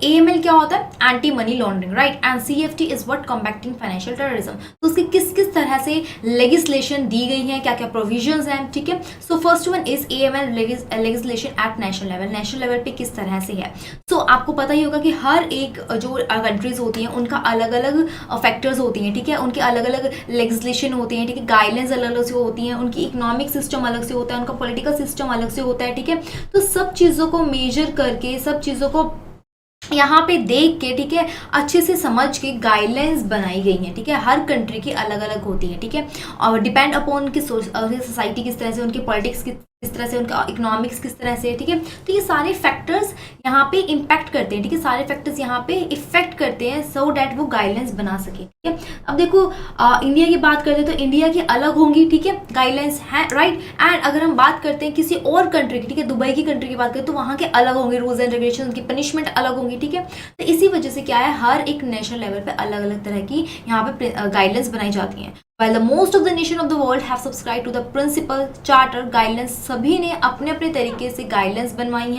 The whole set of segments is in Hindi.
AML क्या होता है? Anti money laundering, right, and CFT is what combating financial terrorism. तो उसकी किस किस तरह से लेजिस्लेशन दी गई है, क्या क्या प्रोविजंस हैं, ठीक है। So first one is AML legislation at national level, national level पे किस तरह से है। सो आपको पता ही होगा कि हर एक जो कंट्रीज होती हैं उनका अलग अलग फैक्टर्स होती हैं, ठीक है, उनके अलग अलग लेजिस्लेशन होती हैं, ठीक है, गाइडलाइंस अलग अलग से होती हैं, उनकी इकोनॉमिक सिस्टम अलग से होता है, उनका पॉलिटिकल सिस्टम अलग से होता है, ठीक है। तो सब चीज़ों को मेजर करके, सब चीज़ों को यहाँ पे देख के, ठीक है, अच्छे से समझ के गाइडलाइंस बनाई गई हैं, ठीक है। हर कंट्री की अलग अलग होती है, ठीक है, और डिपेंड अपॉन कि सोसाइटी किस तरह से, उनकी पॉलिटिक्स किस तरह से, उनका इकोनॉमिक्स किस तरह से, ठीक है। तो ये सारे फैक्टर्स यहाँ पे इम्पैक्ट करते हैं, ठीक है, सारे फैक्टर्स यहाँ पे इफेक्ट करते हैं सो डैट वो गाइडलाइंस बना सके, ठीक है। अब देखो इंडिया की बात करते हैं तो इंडिया की अलग होंगी, ठीक है, गाइडलाइंस हैं, राइट। एंड अगर हम बात करते हैं किसी और कंट्री की, ठीक है, दुबई की कंट्री की बात करें तो वहाँ के अलग होंगे रूल्स एंड रेगुलेशन, उनकी पनिशमेंट अलग होंगी, ठीक है। तो इसी वजह से क्या है, हर एक नेशनल लेवल पे अलग अलग तरह की यहाँ पे गाइडलाइंस बनाई जाती हैं। While the most of the nation of the world have subscribed to the principle charter guidelines, सभी ने अपने अपने तरीके से गाइडलाइंस बनाई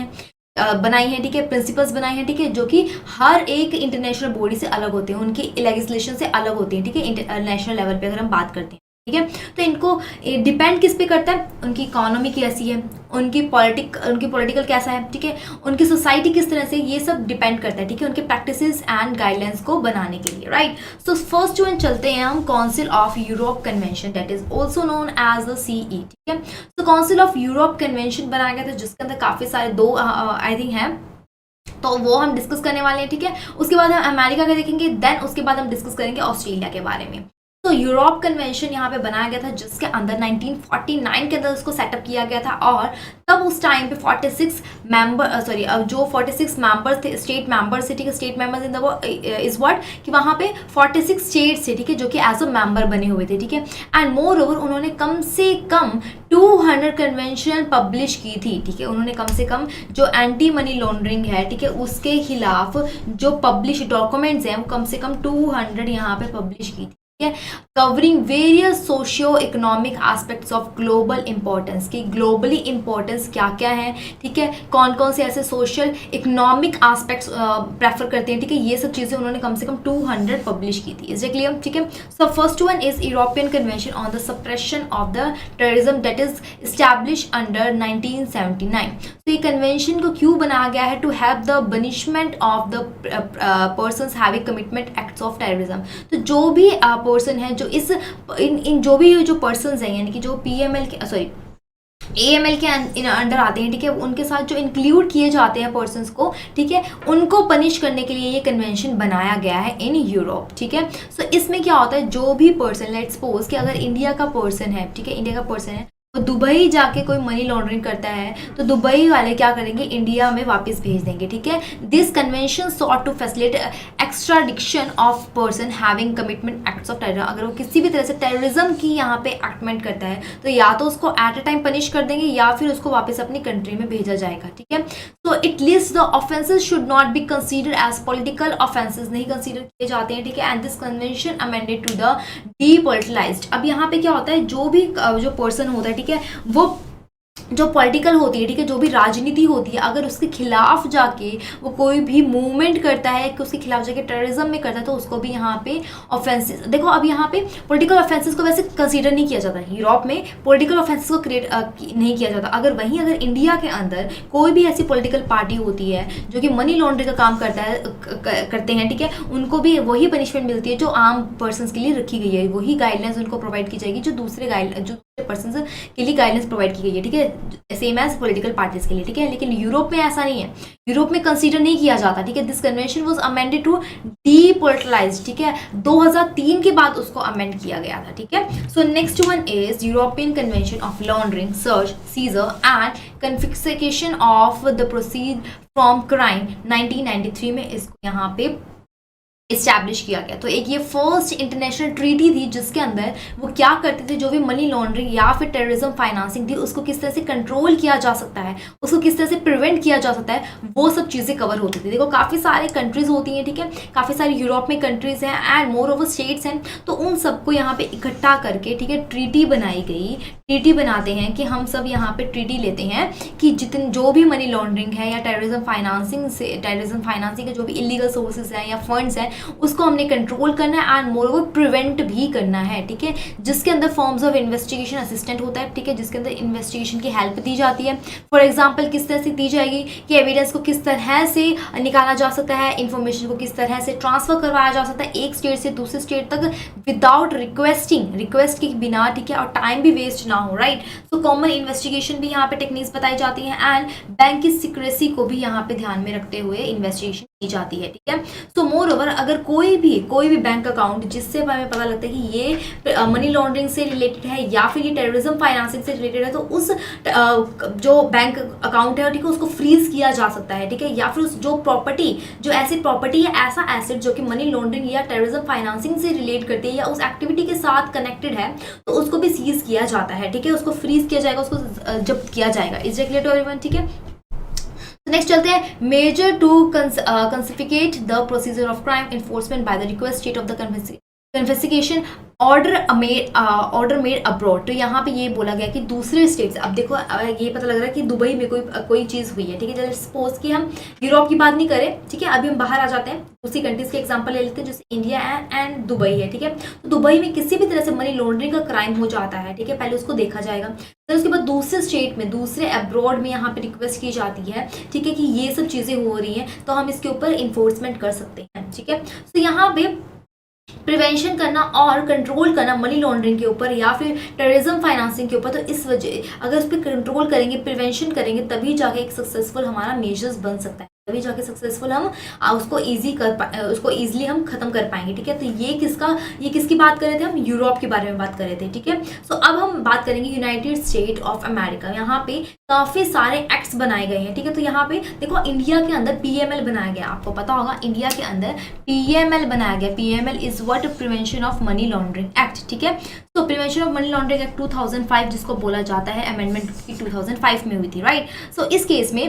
है, ठीक है, प्रिंसिपल्स बनाए हैं, ठीक है, जो कि हर एक इंटरनेशनल बॉडी से अलग होते हैं, उनकी लेजिस्लेशन से अलग होते हैं, ठीक है, नेशनल लेवल पे अगर हम बात करते हैं, ठीक है। तो इनको डिपेंड किस पे करता है, उनकी इकोनॉमी कैसी है, उनकी पॉलिटिकल कैसा है, ठीक है, उनकी सोसाइटी किस तरह से, ये सब डिपेंड करता है, ठीक है, उनके प्रैक्टिसेस एंड गाइडलाइंस को बनाने के लिए, राइट। सो फर्स्ट वन चलते हैं हम council of Europe convention, that is also known as the CE, ठीक है। तो काउंसिल ऑफ यूरोप कन्वेंशन बनाया गया था जिसके अंदर काफी सारे दो आई थिंक हैं, तो वो हम डिस्कस करने वाले हैं, ठीक है। उसके बाद हम अमेरिका का देखेंगे, देन उसके बाद हम डिस्कस करेंगे ऑस्ट्रेलिया के बारे में। तो यूरोप कन्वेंशन यहाँ पे बनाया गया था जिसके अंदर 1949 के अंदर उसको सेटअप किया गया था, और तब उस टाइम पे 46 मेंबर्स थे, स्टेट मेंबर्स थे, ठीक है, स्टेट मेंबर्स इन द वो इज व्हाट कि वहाँ पे 46 स्टेट्स थे, ठीक है, जो कि एज अ मेंबर बने हुए थे, ठीक है। एंड मोर ओवर उन्होंने कम से कम 200 कन्वेंशन पब्लिश की थी, ठीक है, उन्होंने कम से कम जो एंटी मनी लॉन्ड्रिंग है, ठीक है, उसके खिलाफ जो पब्लिश डॉक्यूमेंट्स हैं वो कम से कम 200 यहाँ पे पब्लिश की थी, covering various socio economic aspects of global importance, की ग्लोबली इंपॉर्टेंस क्या क्या है, ठीक है, कौन कौन से ऐसे सोशल इकोनॉमिक एस्पेक्ट्स प्रेफर करते हैं, ठीक है, ये सब चीज़ें उन्होंने कम से कम 200 पब्लिश की थी। इज इट क्लियर, ठीक है। So first one is European convention on the suppression of the terrorism that is establish under 1979। तो ये कन्वेंशन को क्यों बनाया गया है, to have the banishment of the persons having commitment acts of terrorism. तो जो भी पर्सन है जो इन जो भी जो पर्सन्स हैं, यानी कि जो AML के अंडर आते हैं, ठीक है, उनके साथ जो इंक्लूड किए जाते हैं पर्सन्स को, ठीक है, उनको पनिश करने के लिए ये कन्वेंशन बनाया गया है इन यूरोप, ठीक है। सो इसमें क्या होता है, जो भी पर्सन, लेट्स सपोज कि अगर इंडिया का पर्सन है, ठीक है, इंडिया का पर्सन है, तो दुबई जाके कोई मनी लॉन्ड्रिंग करता है तो दुबई वाले क्या करेंगे, इंडिया में वापस भेज देंगे, ठीक है। This convention sought to facilitate extradition of person having commitment acts of terrorism. अगर वो किसी भी तरह से टेररिज्म की यहाँ पे एक्टमेंट करता है तो या तो उसको एट अ टाइम पनिश कर देंगे या फिर उसको वापस अपनी कंट्री में भेजा जाएगा, ठीक है। So it list the offences should not be considered as political offences, नहीं कंसीडर किए जाते हैं, ठीक है। And this convention amended to the depoliticised. अब यहाँ पे क्या होता है, जो भी जो पर्सन होता है, ठीक है, वो जो पॉलिटिकल होती है, ठीक है, जो भी राजनीति होती है, अगर उसके खिलाफ जाके वो कोई भी मूवमेंट करता है कि उसके खिलाफ जाके टेररिज्म में करता है तो उसको भी यहाँ पे ऑफेंसेस, देखो अब यहाँ पे पॉलिटिकल ऑफेंसेस को वैसे कंसीडर नहीं किया जाता है, यूरोप में पॉलिटिकल ऑफेंसेस को क्रिएट नहीं किया जाता। अगर इंडिया के अंदर कोई भी ऐसी पॉलिटिकल पार्टी होती है जो कि मनी लॉन्ड्रिंग का काम करते हैं, ठीक है, उनको भी वही पनिशमेंट मिलती है जो आम पर्सन के लिए रखी गई है, वही गाइडलाइंस उनको प्रोवाइड की जाएगी जो दूसरे पर्सन के लिए गाइडेंस प्रोवाइड की गई है, ठीक है, सेम एज पॉलिटिकल पार्टीज के लिए, ठीक है। लेकिन यूरोप में ऐसा नहीं है, यूरोप में कंसीडर नहीं किया जाता, ठीक है। This convention was amended to depoliticise, ठीक है, 2003 के बाद उसको अमेंड किया गया था, ठीक है। So next one is European convention of laundering, search, seizure and confiscation of the proceed from crime 1993 में इसको यहाँ पे इस्टेब्लिश किया गया। तो एक ये फर्स्ट इंटरनेशनल ट्रीटी थी जिसके अंदर वो क्या करते थे, जो भी मनी लॉन्ड्रिंग या फिर टेररिज्म फाइनेंसिंग थी उसको किस तरह से कंट्रोल किया जा सकता है, उसको किस तरह से प्रिवेंट किया जा सकता है, वो सब चीज़ें कवर होती थी। देखो काफ़ी सारे कंट्रीज़ होती हैं, ठीक है, काफ़ी सारी यूरोप में कंट्रीज़ हैं एंड मोर ओवर स्टेट्स हैं, तो उन सबको यहाँ पे इकट्ठा करके, ठीक है, ट्रीटी बनाई गई। ट्रीटी बनाते हैं कि हम सब यहाँ पे ट्रीटी लेते हैं कि जितने जो भी मनी लॉन्ड्रिंग है या टेररिज्म फाइनेंसिंग के जो भी इलीगल सोर्सेज हैं या फंड्स हैं उसको हमने कंट्रोल करना है एंड मोर ओवर प्रिवेंट भी करना है, ठीक है, जिसके अंदर फॉर्म्स ऑफ इन्वेस्टिगेशन असिस्टेंट होता है, ठीक है, जिसके अंदर इन्वेस्टिगेशन की हेल्प दी जाती है। फॉर एग्जांपल किस तरह से दी जाएगी कि एविडेंस को किस तरह से निकाला जा सकता है, इन्फॉर्मेशन को किस तरह से ट्रांसफर करवाया जा सकता है एक स्टेट से दूसरे स्टेट तक विदाउट रिक्वेस्ट के बिना, ठीक है, और टाइम भी वेस्ट ना हो, राइट। सो कॉमन इन्वेस्टिगेशन भी यहाँ पे टेक्निक्स बताई जाती हैं एंड बैंक की सिक्रेसी को भी यहाँ पे ध्यान में रखते हुए इन्वेस्टिगेशन की जाती है, ठीक है। सो मोर ओवर अगर कोई भी बैंक अकाउंट जिससे हमें पता लगता है कि ये मनी लॉन्ड्रिंग से रिलेटेड है या फिर ये टेररिज्म फाइनेंसिंग से रिलेटेड है, तो उस जो बैंक अकाउंट है, ठीक है, उसको फ्रीज किया जा सकता है, ठीक है, या फिर उस जो ऐसी प्रॉपर्टी या ऐसा एसेट जो कि मनी लॉन्ड्रिंग या टेररिज्म फाइनेंसिंग से रिलेट करती है या उस एक्टिविटी के साथ कनेक्टेड है, तो उसको भी सीज किया जाता है, ठीक है, उसको फ्रीज किया जाएगा, उसको जब्त किया जाएगा। Is it clear to everyone, ठीक है। नेक्स्ट चलते हैं, measure to confiscate the procedure of crime enforcement by the request state of the confiscation order made abroad. तो यहाँ पे ये बोला गया कि दूसरे स्टेट्स, अब देखो ये पता लग रहा है कि दुबई में कोई चीज़ हुई है, ठीक है, जैसे सपोज कि हम यूरोप की बात नहीं करें, ठीक है, अभी हम बाहर आ जाते हैं, उसी कंट्रीज के एग्जांपल ले लेते हैं, जैसे इंडिया एंड दुबई है, ठीक है। तो दुबई में किसी भी तरह से मनी लॉन्ड्रिंग का क्राइम हो जाता है, ठीक है, पहले उसको देखा जाएगा, फिर उसके बाद दूसरे स्टेट में, दूसरे अब्रॉड में यहाँ पे रिक्वेस्ट की जाती है, ठीक है, कि ये सब चीज़ें हो रही हैं तो हम इसके ऊपर इन्फोर्समेंट कर सकते हैं, ठीक है। तो यहाँ पे प्रिवेंशन करना और कंट्रोल करना मनी लॉन्ड्रिंग के ऊपर या फिर टेररिज्म फाइनेंसिंग के ऊपर, तो इस वजह अगर उस पर कंट्रोल करेंगे, प्रिवेंशन करेंगे, तभी जाके एक सक्सेसफुल हमारा मेजर्स बन सकता है, तभी जाके सक्सेसफुल हम उसको ईजिली हम खत्म कर पाएंगे, ठीक है। तो ये किसकी बात कर रहे थे हम, यूरोप के बारे में बात कर रहे थे, ठीक है। सो अब हम बात करेंगे यूनाइटेड स्टेट ऑफ अमेरिका। यहाँ पे काफ़ी सारे एक्ट्स बनाए गए हैं, ठीक है। तो यहाँ पे देखो इंडिया के अंदर PML बनाया गया, आपको पता होगा इंडिया के अंदर PML बनाया गया। PML is what, prevention of money laundering act, ठीक है। तो prevention of money laundering act 2005 जिसको बोला जाता है, अमेंडमेंट की 2005 में हुई थी, राइट। सो इस केस में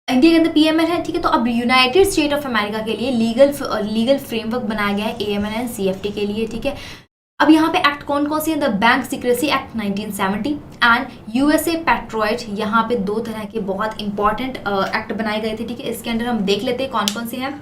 इंडिया के अंदर PML है, ठीक है। तो अब यूनाइटेड स्टेट ऑफ अमेरिका के लिए लीगल फ्रेमवर्क बनाया गया है AML एंड CFT के लिए, ठीक है। अब यहाँ पे एक्ट कौन कौन से हैं, the bank secrecy act 1970 and USA patriot. यहाँ पे दो तरह के बहुत इंपॉर्टेंट एक्ट बनाए गए थे, ठीक है। इसके अंदर हम देख लेते हैं कौन कौन से हैं।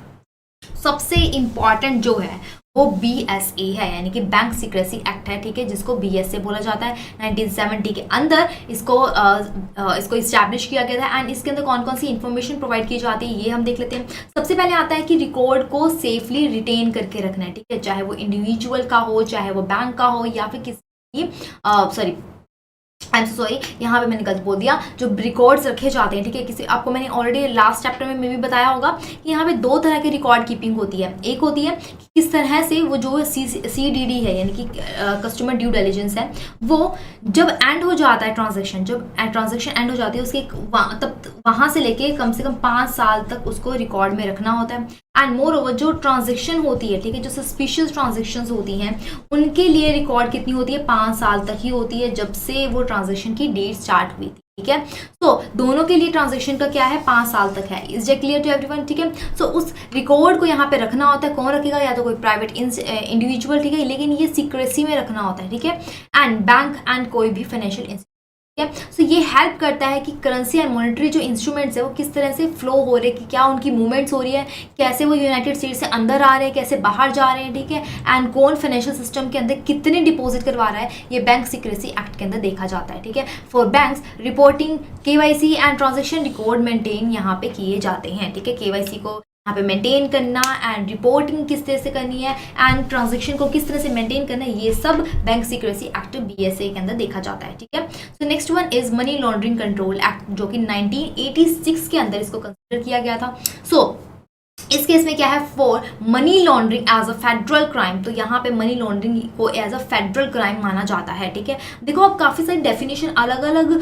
सबसे इंपॉर्टेंट जो है वो BSA है, यानी कि बैंक सिक्रेसी एक्ट है, ठीक है, जिसको BSA बोला जाता है। 1970 के अंदर इसको इस्टेब्लिश किया गया था एंड इसके अंदर कौन कौन सी इंफॉर्मेशन प्रोवाइड की जाती है ये हम देख लेते हैं। सबसे पहले आता है कि रिकॉर्ड को सेफली रिटेन करके रखना है, ठीक है, चाहे वो इंडिविजुअल का हो, चाहे वो बैंक का हो या फिर किसी सॉरी यहाँ पे मैंने गलत बोल दिया, जो रिकॉर्ड्स रखे जाते हैं, ठीक है, किसी आपको मैंने ऑलरेडी लास्ट चैप्टर में भी बताया होगा कि यहाँ पे दो तरह की रिकॉर्ड कीपिंग होती है। एक होती है कि किस तरह से वो जो CDD है, यानी कि कस्टमर ड्यू डिलिजेंस है, वो जब एंड हो जाता है ट्रांजेक्शन, जब ट्रांजेक्शन एंड हो जाती है उसके तब वहाँ से लेके कम से कम 5 साल तक उसको रिकॉर्ड में रखना होता है। एंड मोर ओवर जो ट्रांजेक्शन होती है, ठीक है, जो सस्पिशियस ट्रांजेक्शंस होती हैं उनके लिए रिकॉर्ड कितनी होती है, 5 साल तक ही होती है, जब से वो ट्रांजेक्शन की डेट स्टार्ट हुई थी, ठीक है। तो दोनों के लिए ट्रांजेक्शन का क्या है, 5 साल तक है। Is it clear to everyone, ठीक है। सो उस रिकॉर्ड को यहाँ पे रखना होता है, कौन रखेगा, या तो कोई प्राइवेट इंडिविजुअल, ठीक है, लेकिन ये सीक्रेसी में रखना होता है, ठीक है, एंड बैंक एंड कोई भी फाइनेंशियल इंस्टीट्यूट, ठीक है। सो ये हेल्प करता है कि करेंसी एंड मॉनेटरी जो इंस्ट्रूमेंट्स है वो किस तरह से फ्लो हो रहे हैं, कि क्या उनकी मूवमेंट्स हो रही है, कैसे वो यूनाइटेड स्टेट से अंदर आ रहे हैं, कैसे बाहर जा रहे हैं, ठीक है, एंड कौन फाइनेंशियल सिस्टम के अंदर कितने डिपॉजिट करवा रहा है, ये बैंक सिक्रेसी एक्ट के अंदर देखा जाता है, ठीक है। For banks reporting KYC and transaction record maintain यहाँ पे किए जाते हैं, ठीक है। KYC को यहाँ पे मेंटेन करना एंड रिपोर्टिंग किस तरह से करनी है एंड ट्रांजेक्शन को किस तरह से मेंटेन करना है, ये सब बैंक सिक्रेसी एक्ट BSA के अंदर देखा जाता है, ठीक है। So next one is money laundering control act, जो कि 1986 के अंदर इसको कंसिडर किया गया था। सो इस केस में क्या है, for money laundering as a federal crime, तो यहाँ पे मनी लॉन्ड्रिंग को एज अ फेडरल क्राइम माना जाता है, ठीक है। देखो अब काफ़ी सारी डेफिनेशन अलग अलग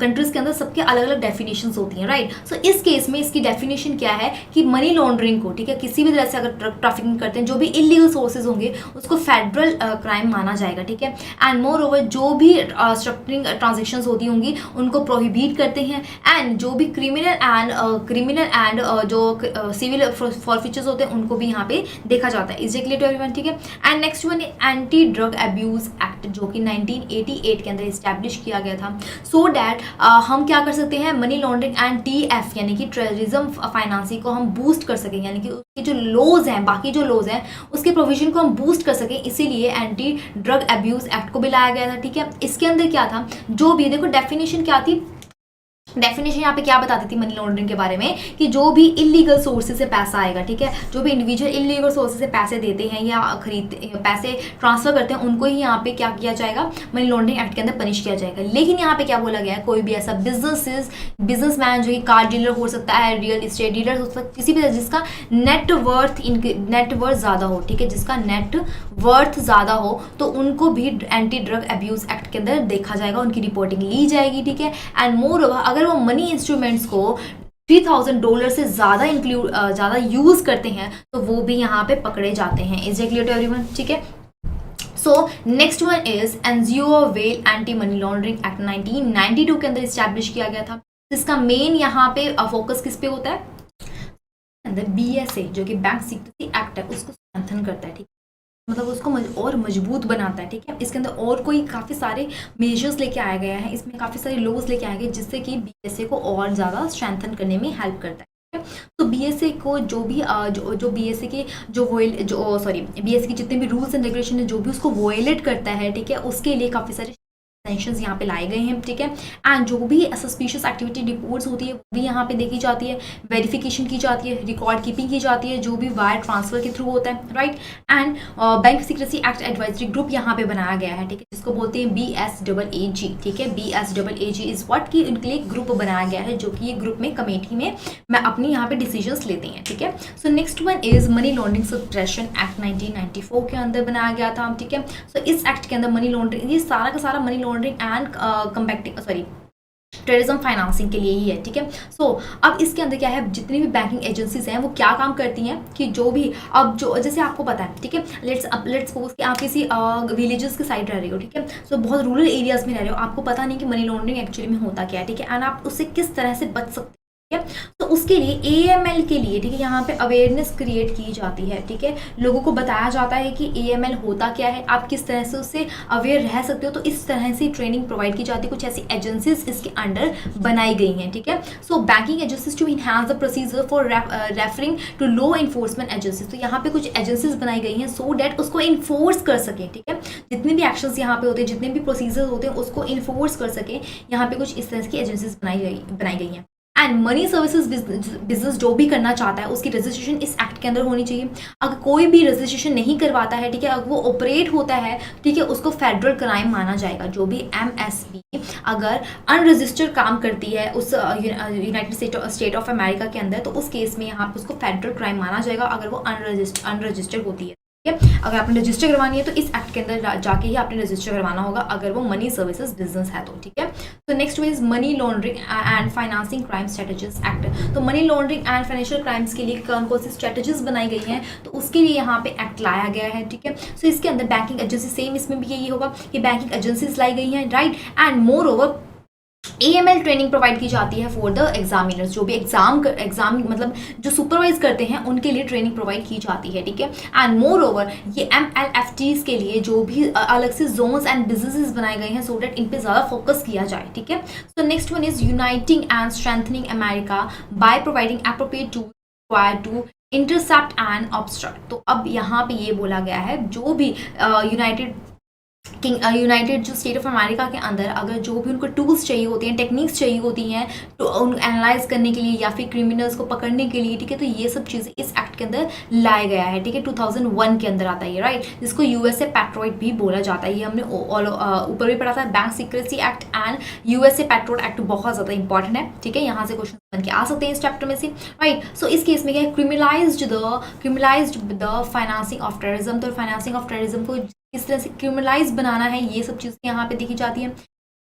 कंट्रीज के अंदर सबके अलग अलग डेफिनेशंस होती हैं, राइट। सो इस केस में इसकी डेफिनेशन क्या है कि मनी लॉन्ड्रिंग को, ठीक है, किसी भी तरह से अगर ट्रैफिकिंग करते हैं, जो भी इलीगल सोर्सेज होंगे उसको फेडरल क्राइम माना जाएगा, ठीक है। एंड मोर ओवर जो भी स्ट्रक्चरिंग ट्रांजेक्शन होती होंगी उनको प्रोहिबिट करते हैं, एंड जो भी क्रिमिनल एंड जो सिविल फॉरफीचर्स होते हैं उनको भी यहाँ पे देखा जाता है। Is it clear to everyone, ठीक है। And next one anti drug abuse act, जो कि 1988 के अंदर इस्टेब्लिश किया गया था, सो डैट हम क्या कर सकते हैं, मनी लॉन्ड्रिंग एंड TF यानी कि टेररिज्म फाइनेंसिंग को हम बूस्ट कर सकें, यानी कि उसके जो लॉज हैं, बाकी जो लॉज हैं उसके प्रोविजन को हम बूस्ट कर सकें, इसीलिए एंटी ड्रग अब्यूज एक्ट को भी लाया गया था, ठीक है। इसके अंदर क्या था, जो भी देखो डेफिनेशन क्या थी, डेफिनेशन यहाँ पे क्या बताती थी मनी लॉन्ड्रिंग के बारे में, कि जो भी इलीगल सोर्सेज से पैसा आएगा, ठीक है, जो भी इंडिविजुअल इलीगल सोर्सेज से पैसे देते हैं या खरीदते पैसे ट्रांसफर करते हैं उनको ही यहाँ पे क्या किया जाएगा, मनी लॉन्ड्रिंग एक्ट के अंदर पनिश किया जाएगा। लेकिन यहाँ पे क्या बोला गया है, कोई भी ऐसा बिजनेसमैन जो कि कार डीलर हो सकता है, रियल इस्टेट डीलर हो सकता है, किसी भी जिसका नेटवर्थ ज़्यादा हो, ठीक है, जिसका नेटवर्थ ज़्यादा हो, तो उनको भी एंटी ड्रग अब्यूज एक्ट के अंदर देखा जाएगा, उनकी रिपोर्टिंग ली जाएगी, ठीक है। एंड मोर ओवर अगर वो मनी इंस्ट्रूमेंट्स को $3000 से ज़्यादा यूज़ करते हैं तो वो भी यहाँ पे पकड़े जाते हैं। Is it clear to everyone, ठीक है। So next one is NGO well anti money laundering act 1992 के अंदर इस्टेब्लिश किया गया था। इसका मेन यहाँ पे फोकस किस पे होता है, अंदर BSA जो कि बैंक सीक्रेसी एक्ट है उसको स्ट्रेंथन करता है, ठीक है, मतलब उसको और मजबूत बनाता है, ठीक है। इसके अंदर और कोई काफ़ी सारे मेजर्स लेके आया गया है, इसमें काफ़ी सारे लॉज लेके आए गए जिससे कि BSA को और ज़्यादा स्ट्रेंथन करने में हेल्प करता है। तो BSA को जो भी जो BSA के BSA की जितने भी रूल्स एंड रेगुलेशन है जो भी उसको वोयलेट करता है, ठीक है, उसके लिए काफ़ी सारे सेंक्शंस यहाँ पे लाए गए हैं, ठीक है। एंड जो भी सस्पिशियस एक्टिविटी रिपोर्ट्स होती है वो भी यहाँ पे देखी जाती है, वेरिफिकेशन की जाती है, रिकॉर्ड कीपिंग की जाती है, जो भी वायर ट्रांसफर के थ्रू होता है, right. And bank secrecy act advisory group यहाँ पे बनाया गया है, ठीक है, जिसको बोलते हैं BSAAG, ठीक है। BSAAG इज व्हाट की उनके लिए ग्रुप बनाया गया है, जो कि ये ग्रुप में कमेटी में मैं अपनी यहाँ पे डिसीजंस लेते हैं, ठीक है। So next one is money laundering suppression act 1994 के अंदर बनाया गया था, ठीक है। सो इस एक्ट के अंदर मनी लॉन्ड्रिंग, ये सारा का सारा money laundering and terrorism financing के लिए ही है, ठीक है। सो अब इसके अंदर क्या है, जितनी भी बैंकिंग एजेंसीज हैं वो क्या काम करती हैं कि जो भी अब जो जैसे आपको पता है, ठीक है, लेट्स सपोज कि आप किसी विलेजेस के साइड रह रहे हो, ठीक है, सो बहुत रूरल एरियाज में रह रहे हो, आपको पता नहीं कि मनी लॉन्ड्रिंग एक्चुअली में होता क्या है, ठीक है, एंड आप उससे किस तरह से बच सकते हैं। तो उसके लिए AML के लिए, ठीक है, यहाँ पे अवेयरनेस क्रिएट की जाती है, ठीक है, लोगों को बताया जाता है कि AML होता क्या है, आप किस तरह से उससे अवेयर रह सकते हो। तो इस तरह से ट्रेनिंग प्रोवाइड की जाती है, कुछ ऐसी एजेंसीज इसके अंडर बनाई गई हैं, ठीक है। So banking agencies to enhance the procedure for referring to law enforcement agencies, तो यहाँ पे कुछ एजेंसीज बनाई गई हैं सो डैट उसको इन्फोर्स कर सकें, ठीक है, जितने भी एक्शंस यहाँ पे होते हैं, जितने भी प्रोसीजर होते हैं उसको इन्फोर्स कर सकें, यहाँ पे कुछ इस तरह की एजेंसीज बनाई गई हैं। एंड मनी सर्विसेज बिजनेस जो भी करना चाहता है उसकी रजिस्ट्रेशन इस एक्ट के अंदर होनी चाहिए। अगर कोई भी रजिस्ट्रेशन नहीं करवाता है, ठीक है, अगर वो ऑपरेट होता है, ठीक है, उसको फेडरल क्राइम माना जाएगा। जो भी MSB अगर अनरजिस्टर्ड काम करती है उस यूनाइटेड स्टेट ऑफ अमेरिका के अंदर, तो उस केस में यहाँ पे उसको फेडरल क्राइम माना जाएगा अगर वो अनरजिस्टर्ड होती है, ठीक है। अगर आपने रजिस्टर करवानी है तो इस एक्ट के अंदर जाके ही आपने रजिस्टर करवाना होगा अगर वो मनी सर्विसेज बिजनेस है तो, ठीक है। तो next is money laundering and financing crime strategies act. तो money laundering and financial crimes के लिए कौन कौन सी स्ट्रेटजीज बनाई गई हैं, तो उसके लिए यहाँ पे एक्ट लाया गया है, ठीक है। सो इसके अंदर बैंकिंग एजेंसी, सेम इसमें भी यही होगा कि बैंकिंग एजेंसीज लाई गई हैं, right. And more over AML training provide की जाती है फॉर द एग्जामिनर्स, जो भी एग्जाम मतलब जो सुपरवाइज करते हैं उनके लिए ट्रेनिंग प्रोवाइड की जाती है, ठीक है। एंड मोर ओवर ये MLFTs के लिए जो भी अलग से जोन्स एंड बिजनेसेस बनाए गए हैं सो डैट इन पे ज़्यादा फोकस किया जाए, ठीक है। So next one is uniting and strengthening America by providing appropriate tools required to intercept and obstruct. तो अब यहाँ पे ये बोला गया है जो भी यूनाइटेड यूनाइटेड जो स्टेट ऑफ अमेरिका के अंदर अगर जो भी उनको टूल्स चाहिए होते हैं, टेक्निक्स चाहिए होती हैं तो उन एनालाइज करने के लिए या फिर क्रिमिनल्स को पकड़ने के लिए, ठीक है, तो ये सब चीज़ें इस एक्ट के अंदर लाया गया है, ठीक है, 2001 के अंदर आता है, राइट, जिसको यूएसए पैट्रियट भी बोला जाता है। ये हमने ऊपर भी पढ़ा था, bank secrecy act and USA patriot act बहुत ज़्यादा इंपॉर्टेंट है, ठीक है, यहाँ से क्वेश्चन बन के आ सकते हैं इस चैप्टर में से, राइट। सो इस केस में क्या है, criminalised the financing of terrorism, तो फाइनेंसिंग ऑफ टेररिज्म को किस तरह से क्रिमिनलाइज बनाना है, ये सब चीज़ें यहाँ पे देखी जाती है।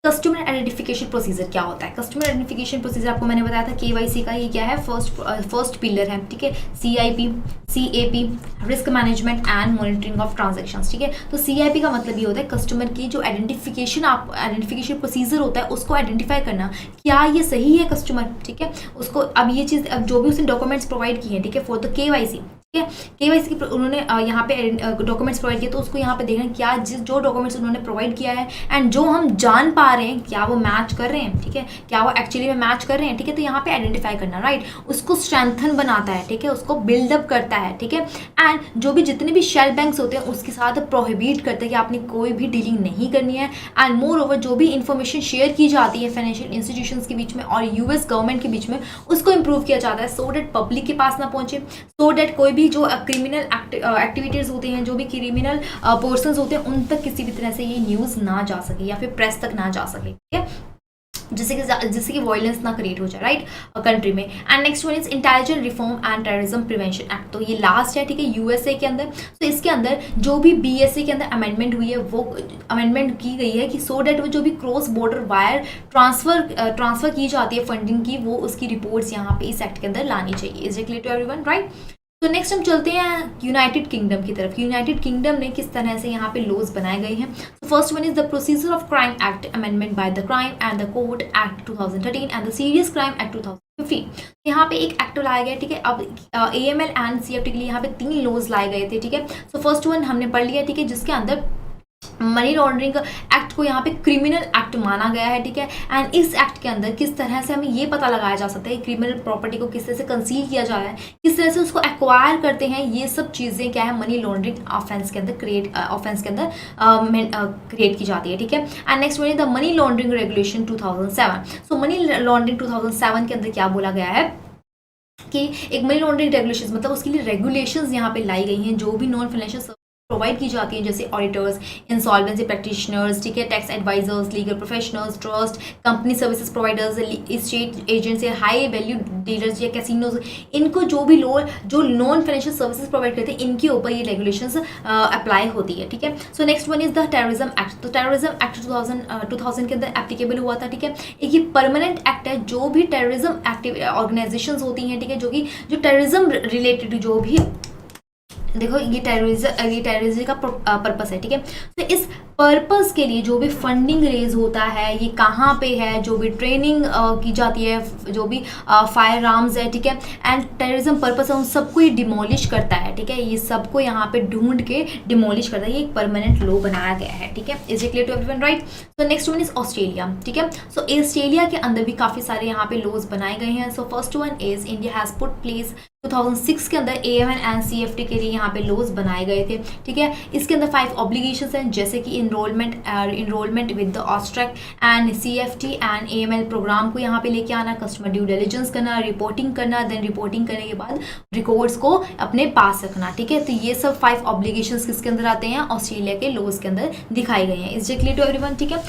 कस्टमर आइडेंटिफिकेशन प्रोसीजर क्या होता है, कस्टमर आइडेंटिफिकेशन प्रोसीजर आपको मैंने बताया था केवाईसी का, ये क्या है, फर्स्ट पिलर है, ठीक है, CIP risk management and monitoring of transactions, ठीक है। तो सीआईपी का मतलब ये होता है कस्टमर की जो आइडेंटिफिकेशन प्रोसीजर होता है उसको आइडेंटिफाई करना, क्या ये सही है कस्टमर, ठीक है, उसको अब ये चीज़, अब जो भी उसने डॉक्यूमेंट्स प्रोवाइड किए हैं, ठीक है, फॉर द केवाईसी, ठीक है, केवाईसी की उन्होंने यहाँ पे डॉक्यूमेंट्स प्रोवाइड किए, तो उसको यहाँ पे देखना क्या जो डॉक्यूमेंट्स उन्होंने प्रोवाइड किया है एंड जो हम जान पा रहे हैं क्या वो मैच कर रहे हैं, ठीक है, क्या वो एक्चुअली में मैच कर रहे हैं, ठीक है, तो यहाँ पे आइडेंटिफाई करना, राइट, उसको स्ट्रेंथन बनाता है, ठीक है, उसको बिल्डअप करता है, ठीक है, एंड जो भी जितने भी शेल बैंक्स होते हैं उसके साथ प्रोहिबिट करते हैं कि आपने कोई भी डीलिंग नहीं करनी है, एंड मोर ओवर जो भी इंफॉर्मेशन शेयर की जाती है फाइनेंशियल इंस्टीट्यूशंस के बीच में और यूएस गवर्नमेंट के बीच में उसको इम्प्रूव किया जाता है, सो डेट पब्लिक के पास ना पहुंचे, सो डेट कोई भी जो क्रिमिनल एक्टिविटीज़ होते हैं, जो भी क्रिमिनल पर्सन्स होते हैं उन तक किसी भी तरह से ये न्यूज़ ना जा सके या फिर प्रेस तक ना जा सके, ठीक है, जिससे कि वायलेंस ना क्रिएट हो जाए, राइट, कंट्री में। And next one is intelligent reform and terrorism prevention act, तो ये लास्ट है, ठीक है, यूएसए के अंदर। तो इसके अंदर जो भी बीएसए के अंदर अमेंडमेंट हुई है वो अमेंडमेंट की गई है कि सो डेट वो जो भी क्रॉस बॉर्डर वायर ट्रांसफर की जाती है फंडिंग की, वो उसकी रिपोर्ट्स यहाँ पे इस एक्ट के अंदर लानी चाहिए। Is it clear to everyone, right. तो नेक्स्ट हम चलते हैं यूनाइटेड किंगडम की तरफ। यूनाइटेड किंगडम ने किस तरह से यहाँ पे लॉज बनाए गए हैं। तो first one is the procedure of crime act amendment by the crime and the court act 2013 and the serious crime act 2015। यहाँ पे एक एक्ट लाया गया, ठीक है। अब AML एंड CFT के लिए यहाँ पे 3 लॉज लाए गए थे, ठीक है। सो फर्स्ट वन हमने पढ़ लिया, ठीक है, जिसके अंदर मनी लॉन्ड्रिंग एक्ट को यहाँ पे क्रिमिनल एक्ट माना गया है, ठीक है। एंड इस एक्ट के अंदर किस तरह से हमें ये पता लगाया जा सकता है कि क्रिमिनल प्रॉपर्टी को किस तरह से कंसील किया जा रहा है, किस तरह से उसको एक्वायर करते हैं, ये सब चीज़ें क्या है मनी लॉन्ड्रिंग ऑफेंस के अंदर क्रिएट की जाती है, ठीक है। And next one is the money laundering regulation 2007। So money laundering 2007 के अंदर क्या बोला गया है कि एक मनी लॉन्ड्रिंग रेगुलेशंस, मतलब उसके लिए रेगुलेशंस यहाँ पे लाई गई हैं, जो भी नॉन फाइनेंशियल प्रोवाइड की जाती हैं, जैसे ऑडिटर्स, इंसॉल्वेंसी प्रैक्टिशनर्स, ठीक है, tax advisers, legal professionals, trust company services providers, state agents या हाई वैल्यू डीलर्स या कैसीनोज, इनको जो भी जो नॉन फाइनेंशियल सर्विसेज प्रोवाइड करते हैं, इनके ऊपर ये रेगुलेशंस अप्लाई होती है, ठीक है। So next one is the terrorism act. तो टेररिज्म एक्ट 2000 के अंदर एप्लीकेबल हुआ था, ठीक है। एक ये परमानेंट एक्ट है, जो भी टेररिज्म एक्टिव ऑर्गेनाइजेशंस होती हैं, ठीक है, जो टेररिज्म रिलेटेड जो भी, देखो ये टेररिज्म का पर्पस है, ठीक है। तो इस पर्पस के लिए जो भी फंडिंग रेज होता है, ये कहाँ पे है, जो भी ट्रेनिंग की जाती है, जो भी फायर आर्म्स है, ठीक है, एंड टेररिज्म पर्पस है, उन सबको ये डिमोलिश करता है, ठीक है, ये सबको यहाँ पे ढूंढ के डिमोलिश करता है। ये एक परमानेंट लॉ बनाया गया है, ठीक है। Is it clear to everyone, right. तो नेक्स्ट वन इज ऑस्ट्रेलिया, ठीक है। सो ऑस्ट्रेलिया के अंदर भी काफ़ी सारे यहाँ पे लॉज बनाए गए हैं। सो first one is India has put place 2006 के अंदर AML एंड CFT के लिए यहाँ पे लॉज बनाए गए थे, ठीक है। इसके अंदर 5 ऑब्लिगेशंस हैं, जैसे कि enrolment with the AUSTRAC and CFT and AML programme को यहाँ पे लेके आना, कस्टमर ड्यू डिलिजेंस करना, रिपोर्टिंग करना, देन रिपोर्टिंग करने के बाद रिकॉर्ड्स को अपने पास रखना, ठीक है। तो ये सब 5 ऑब्लिगेशंस किसके अंदर आते हैं, ऑस्ट्रेलिया के लॉज के अंदर दिखाए गए हैं। Is it clear to everyone, ठीक है।